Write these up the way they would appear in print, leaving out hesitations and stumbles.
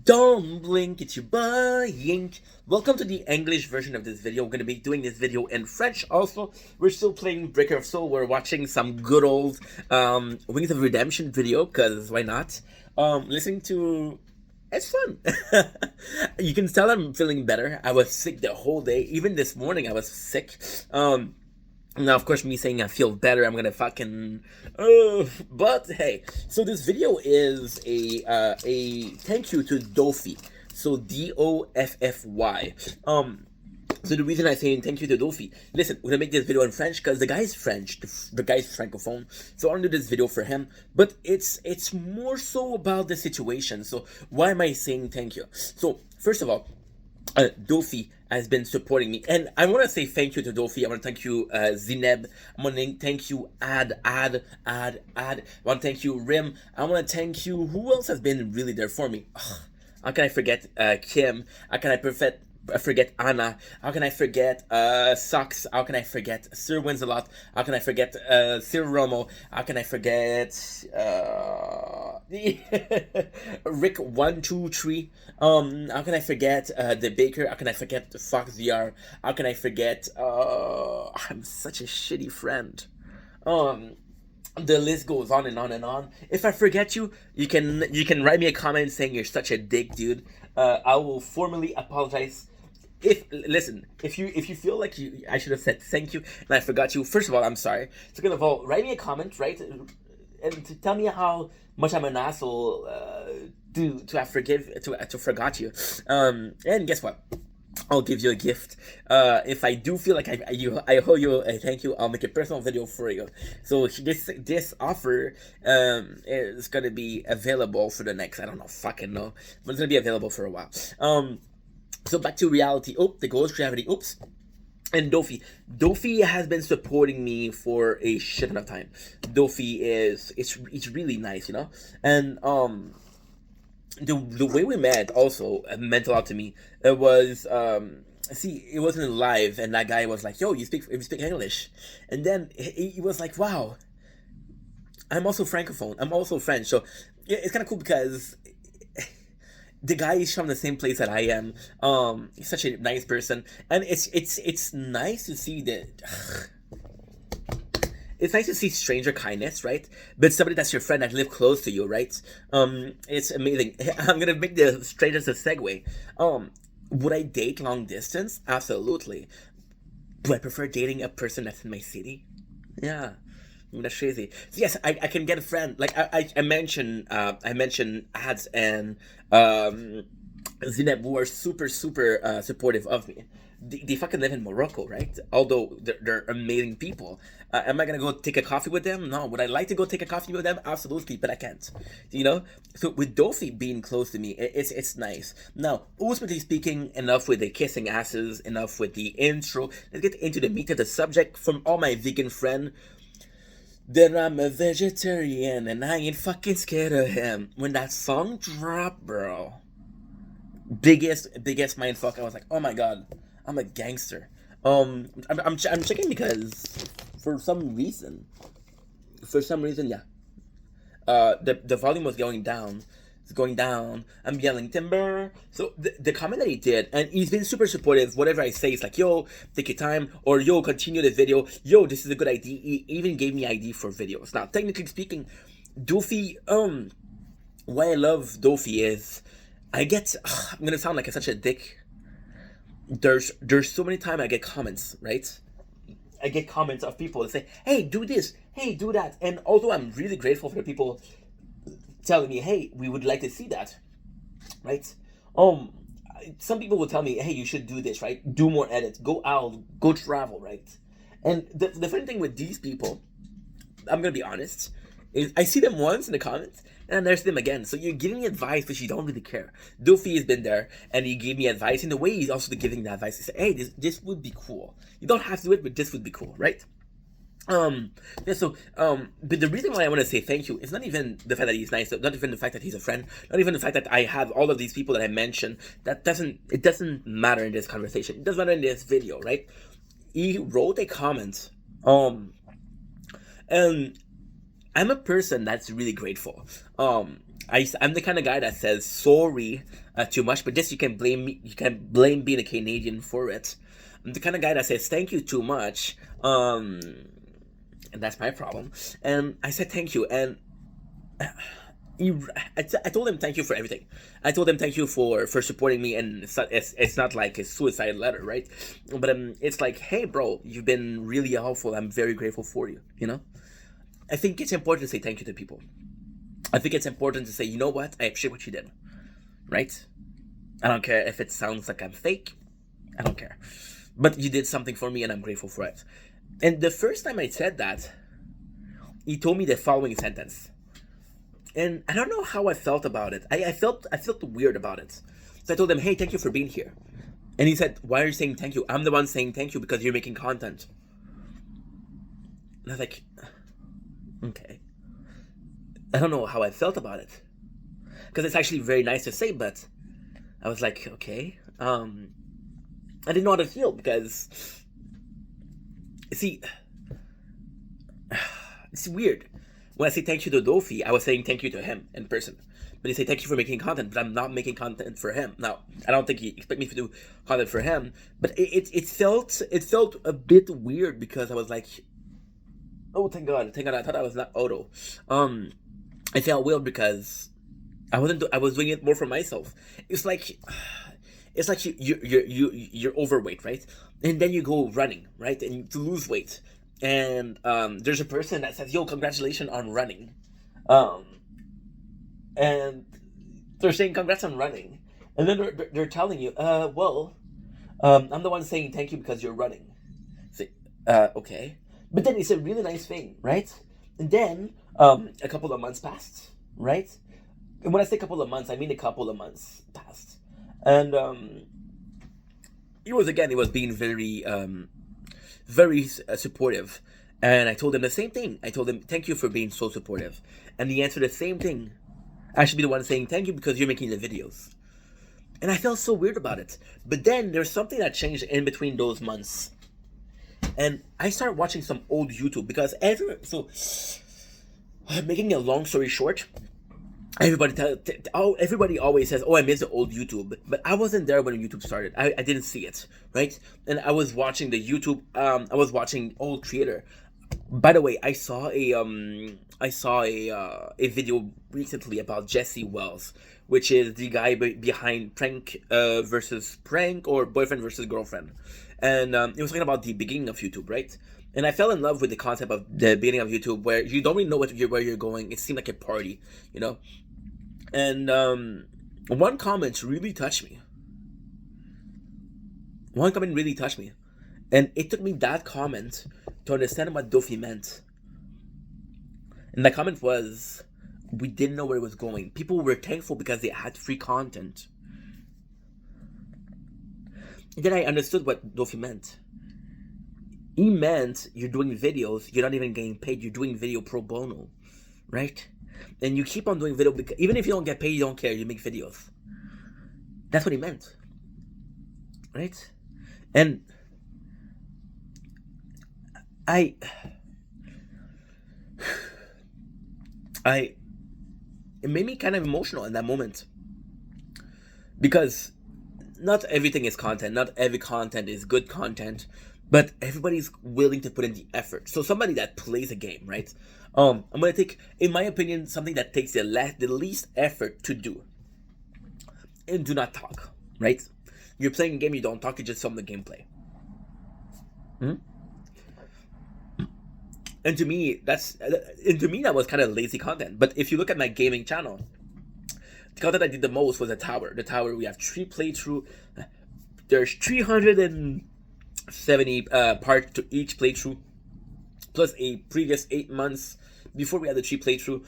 Don't blink, it's your boy Yink. Welcome to the English version of this video. We're going to be doing this video in French also. We're still playing Breaker of Soul. We're watching some good old Wings of Redemption video, because why not? Listening to... It's fun. You can tell I'm feeling better. I was sick the whole day. Even this morning I was sick. Now, of course, me saying I feel better, I'm gonna fucking... but, hey, so this video is a thank you to Doffy. So, D-O-F-F-Y. So the reason I say thank you to Doffy, listen, we're gonna make this video in French, because the guy's French, the guy's Francophone, so I wanna do this video for him, but it's more so about the situation, so why am I saying thank you? So, first of all, Dofi has been supporting me, and I want to say thank you to Dofi. I want to thank you, Zineb. I want to thank you, Ad. I want to thank you, Rim. I want to thank you. Who else has been really there for me? Ugh, how can I forget Kim? How can I forget Anna? How can I forget Socks? How can I forget Sir Wins-A-Lot? How can I forget Sir Romo? How can I forget Rick123? How can I forget the Baker? How can I forget the Fox VR? How can I forget I'm such a shitty friend. The list goes on and on and on. If I forget you, you can write me a comment saying you're such a dick, dude. I will formally apologize. If you feel like I should have said thank you and I forgot you, first of all, I'm sorry. Second of all, write me a comment, right, and to tell me how much I'm an asshole to have to forgot you. And guess what? I'll give you a gift. If I do feel like I owe you a thank you, I'll make a personal video for you. So this offer is gonna be available for the next, I don't know, fucking know, but it's gonna be available for a while. So back to reality. Oh, the ghost gravity. Oops. And Dofi has been supporting me for a shit ton of time. Dofi it's really nice, you know, and the way we met also meant a lot to me. It was see, it wasn't live, and that guy was like, "Yo, you speak English," and then he was like, "Wow, I'm also francophone. I'm also French." So yeah, it's kind of cool because the guy is from the same place that I am. He's such a nice person, and it's nice to see that. It's nice to see stranger kindness, right? But somebody that's your friend that live close to you, right? It's amazing. I'm gonna make the strangers a segue. Would I date long distance? Absolutely. Do I prefer dating a person that's in my city? Yeah. That's crazy. So yes, I can get a friend. Like I mentioned ads and Zineb, who are super supportive of me. They fucking live in Morocco, right? Although they're amazing people. Am I gonna go take a coffee with them? No. Would I like to go take a coffee with them? Absolutely, but I can't. You know. So with Dofi being close to me, it's nice. Now, ultimately speaking, enough with the kissing asses. Enough with the intro. Let's get into the meat of the subject. From all my vegan friends, that I'm a vegetarian and I ain't fucking scared of him. When that song dropped, bro, biggest mindfuck. I was like, oh my god, I'm a gangster. I'm checking because for some reason, yeah. The volume was going down. It's going down. I'm yelling timber. So the comment that he did, and he's been super supportive. Whatever I say, it's like, yo, take your time, or yo, continue the video. Yo, this is a good idea. He even gave me ID for videos. Now, technically speaking, Dofi, why I love Dofi is I'm gonna sound like such a dick. There's so many times I get comments, right? I get comments of people that say, hey, do this, hey, do that. And although I'm really grateful for the people telling me, hey, we would like to see that, right? Some people will tell me, hey, you should do this, right? Do more edits, go out, go travel, right? And the funny thing with these people, I'm gonna be honest, is I see them once in the comments and I never see them again. So you're giving me advice, but you don't really care. Doofy has been there and he gave me advice. In the way he's also giving the advice, he said, hey, this would be cool. You don't have to do it, but this would be cool, right? Yeah, so but the reason why I want to say thank you is not even the fact that he's nice, not even the fact that he's a friend, not even the fact that I have all of these people that I mentioned. It doesn't matter in this conversation. It doesn't matter in this video, right? He wrote a comment, and I'm a person that's really grateful. I'm the kind of guy that says sorry too much, but this you can blame me. You can blame being a Canadian for it. I'm the kind of guy that says thank you too much, and that's my problem. And I said thank you, and I told him thank you for everything. I told him thank you for supporting me, and it's not like a suicide letter, right? But it's like, hey, bro, you've been really helpful. I'm very grateful for you. You know, I think it's important to say thank you to people. I think it's important to say, you know what, I appreciate what you did, right? I don't care if it sounds like I'm fake. I don't care, but you did something for me, and I'm grateful for it. And the first time I said that, he told me the following sentence. And I don't know how I felt about it. I felt weird about it. So I told him, hey, thank you for being here. And he said, why are you saying thank you? I'm the one saying thank you because you're making content. And I was like, okay. I don't know how I felt about it. Because it's actually very nice to say, but I was like, okay. I didn't know how to feel because, see, it's weird. When I say thank you to Dofi, I was saying thank you to him in person. But he say thank you for making content, but I'm not making content for him. Now, I don't think he expect me to do content for him, but it felt a bit weird because I was like, oh, thank God, I thought I was not Odo. I felt weird because I was doing it more for myself. It's like you're overweight, right? And then you go running, right? And to lose weight. And there's a person that says, yo, congratulations on running. And they're saying congrats on running. And then they're telling you, I'm the one saying thank you because you're running. Say, okay. But then it's a really nice thing, right? And then a couple of months passed, right? And when I say couple of months, I mean a couple of months passed. And he was being very supportive. And I told him the same thing. I told him, thank you for being so supportive. And he answered the same thing. I should be the one saying thank you because you're making the videos. And I felt so weird about it. But then there's something that changed in between those months. And I started watching some old YouTube because making a long story short, everybody always says, oh, I miss the old YouTube, but I wasn't there when YouTube started. I didn't see it, right? And I was watching the YouTube, I was watching old creator. By the way, I saw a video recently about Jesse Wells, which is the guy behind Prank versus Prank, or Boyfriend versus Girlfriend. And it was talking about the beginning of YouTube, right? And I fell in love with the concept of the beginning of YouTube, where you don't really know where you're going. It seemed like a party, you know. And one comment really touched me. And it took me that comment to understand what Dofi meant. And that comment was, we didn't know where it was going. People were thankful because they had free content. And then I understood what Dofi meant. He meant you're doing videos, you're not even getting paid, you're doing video pro bono, right? And you keep on doing video because even if you don't get paid, you don't care, you make videos. That's what he meant, right? And it made me kind of emotional in that moment, because not everything is content, not every content is good content, but everybody's willing to put in the effort. So somebody that plays a game, right? I'm gonna take, in my opinion, something that takes the least effort to do, and do not talk, right? You're playing a game, you don't talk, you just film the gameplay. And to me, that was kind of lazy content. But if you look at my gaming channel, the content I did the most was the tower. The tower, we have 3 playthrough. There's 370 parts to each playthrough, plus a previous 8 months before we had the 3 playthrough.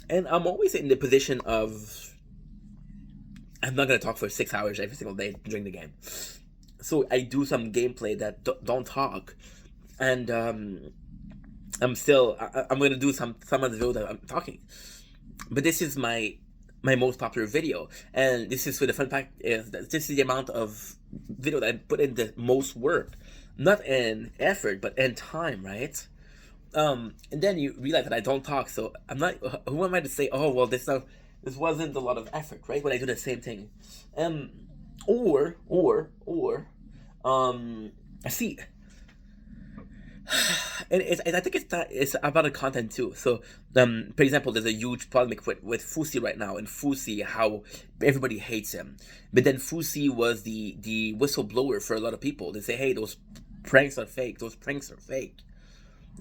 And I'm always in the position of, I'm not gonna talk for 6 hours every single day during the game. So I do some gameplay that don't talk, and I'm gonna do some of the video that I'm talking. But this is my most popular video, and this is, for the fun fact is that this is the amount of video that I put in the most work, not in effort but in time, right? And then you realize that I don't talk, so I'm not. Who am I to say? Oh well, this wasn't a lot of effort, right? When I do the same thing, um, or, I see. And I think it's about the content too. So, for example, there's a huge polemic with Fusi right now, and Fusi, how everybody hates him. But then Fusi was the whistleblower for a lot of people. They say, hey, those pranks are fake. Those pranks are fake.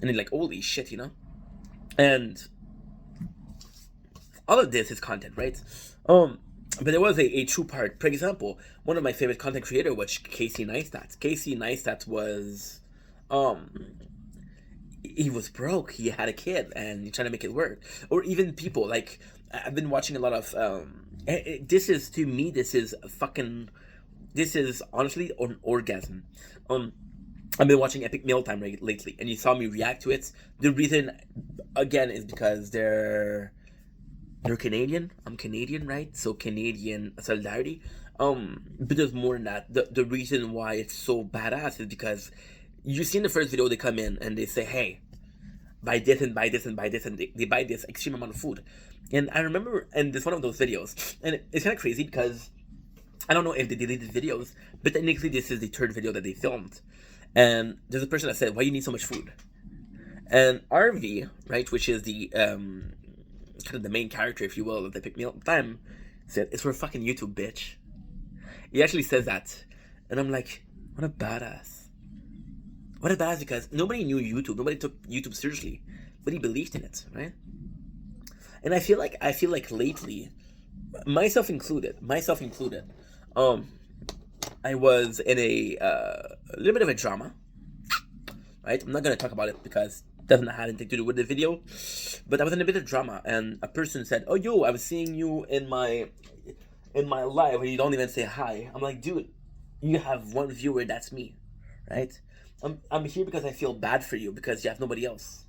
And they're like, holy shit, you know. And all of this is content, right? But there was a true part. For example, one of my favorite content creator was Casey Neistat. Casey Neistat was, um, he was broke. He had a kid, and he trying to make it work. Or even people like I've been watching a lot of. This is to me. This is fucking. This is honestly an orgasm. I've been watching Epic Mealtime lately, and you saw me react to it. The reason, again, is because they're Canadian. I'm Canadian, right? So Canadian solidarity. But there's more than that. The reason why it's so badass is because you see in the first video they come in and they say, hey, buy this and buy this and buy this, and they buy this extreme amount of food. And I remember, and this one of those videos, and it's kind of crazy because I don't know if they deleted videos, but technically this is the third video that they filmed. And there's a person that said, why you need so much food? And RV, right, which is the kind of the main character, if you will, of the Pick Me Up Time, said, it's for fucking YouTube, bitch. He actually says that. And I'm like, what a badass. What a badass, because nobody knew YouTube. Nobody took YouTube seriously. But he believed in it, right? And I feel like lately, myself included, I was in a little bit of a drama, right? I'm not going to talk about it because it doesn't have anything to do with the video, but I was in a bit of drama, and a person said, oh, yo, I was seeing you in my live, and you don't even say hi. I'm like, dude, you have one viewer, that's me, right? I'm here because I feel bad for you, because you have nobody else,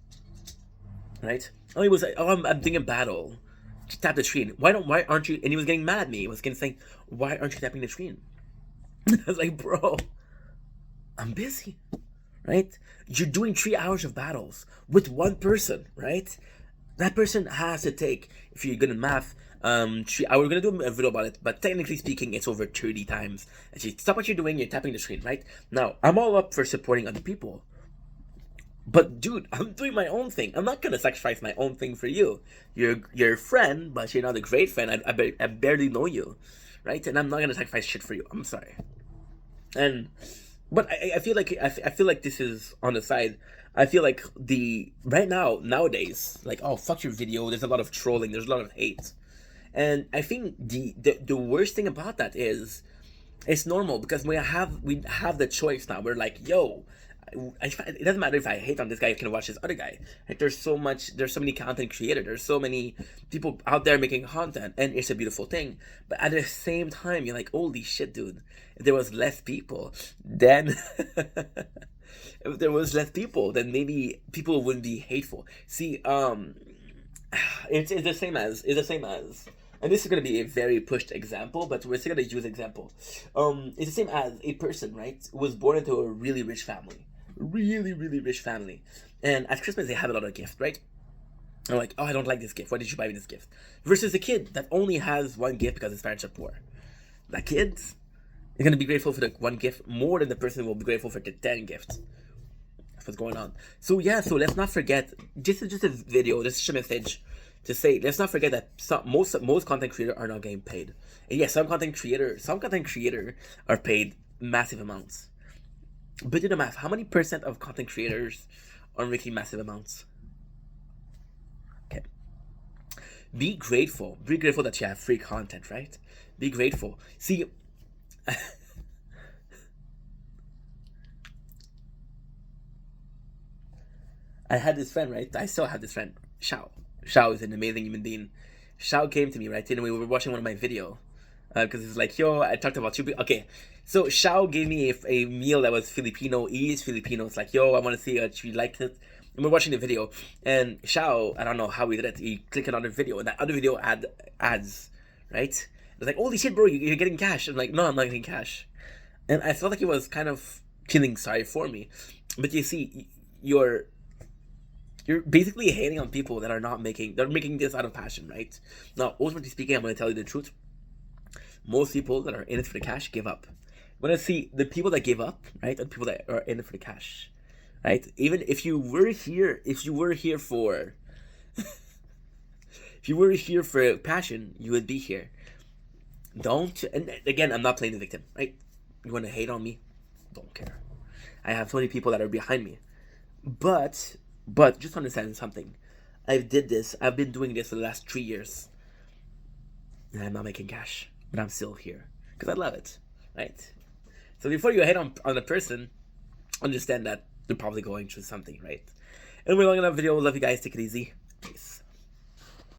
right? Oh, he was like, oh, I'm doing a battle. Just tap the screen. Why aren't you? And he was getting mad at me. He was saying, why aren't you tapping the screen? I was like, bro, I'm busy, right? You're doing 3 hours of battles with one person, right? That person has to take, if you're good at math, 3 hours. We're gonna do a video about it, but technically speaking, it's over 30 times. And you stop what you're doing, you're tapping the screen, right? Now, I'm all up for supporting other people. But dude, I'm doing my own thing. I'm not gonna sacrifice my own thing for you. You're a friend, but you're not a great friend. I barely know you, right? And I'm not gonna sacrifice shit for you. I'm sorry. And but I feel like I feel like this is on the side. I feel like the right now nowadays, like, oh, fuck your video. There's a lot of trolling. There's a lot of hate, and I think the worst thing about that is it's normal, because we have the choice now. We're like, yo, it doesn't matter if I hate on this guy, I can watch this other guy. Like, there's so many content creators, there's so many people out there making content, and it's a beautiful thing. But at the same time, you're like, holy shit, dude, if there was less people, then if there was less people, then maybe people wouldn't be hateful. See, it's the same as and this is going to be a very pushed example, but we're still going to use example. It's the same as a person, right, who was born into a really rich family. Really, really rich family. And at Christmas, they have a lot of gifts, right? I'm like, oh, I don't like this gift. Why did you buy me this gift? Versus a kid that only has one gift because his parents are poor. That kid is going to be grateful for the one gift more than the person who will be grateful for the 10 gifts. That's what's going on. So yeah, so let's not forget, this is just a video, this is a message to say, let's not forget that most content creators are not getting paid. And yes, some content creator are paid massive amounts. But do the math. How many percent of content creators are making massive amounts? Okay. Be grateful. Be grateful that you have free content, right? Be grateful. See, I had this friend, right? I still have this friend, Shao. Shao is an amazing human being. Shao came to me, right? And we were watching one of my videos. Because it's like, yo, I talked about you. Okay, so Shao gave me a meal that was Filipino. He is Filipino. It's like, yo, I want to see if you liked it. And we're watching the video. And Shao, I don't know how he did it. He clicked another video. And that other video had ads, right? It's like, holy shit, bro, you're getting cash. I'm like, no, I'm not getting cash. And I felt like he was kind of feeling sorry for me. But you see, You're basically hating on people that are not making, they're making this out of passion, right? Now, ultimately speaking, I'm going to tell you the truth. Most people that are in it for the cash give up. When I see the people that give up, right, and people that are in it for the cash, right? Even if you were here for, if you were here for passion, you would be here. Don't, and again, I'm not playing the victim, right? You want to hate on me? Don't care. I have so many people that are behind me. But just understand something. I've been doing this for the last 3 years. And I'm not making cash. But I'm still here. Because I love it. Right? So before you hate on a person, understand that they're probably going through something, right? Anyway, long enough video. Love you guys. Take it easy. Peace.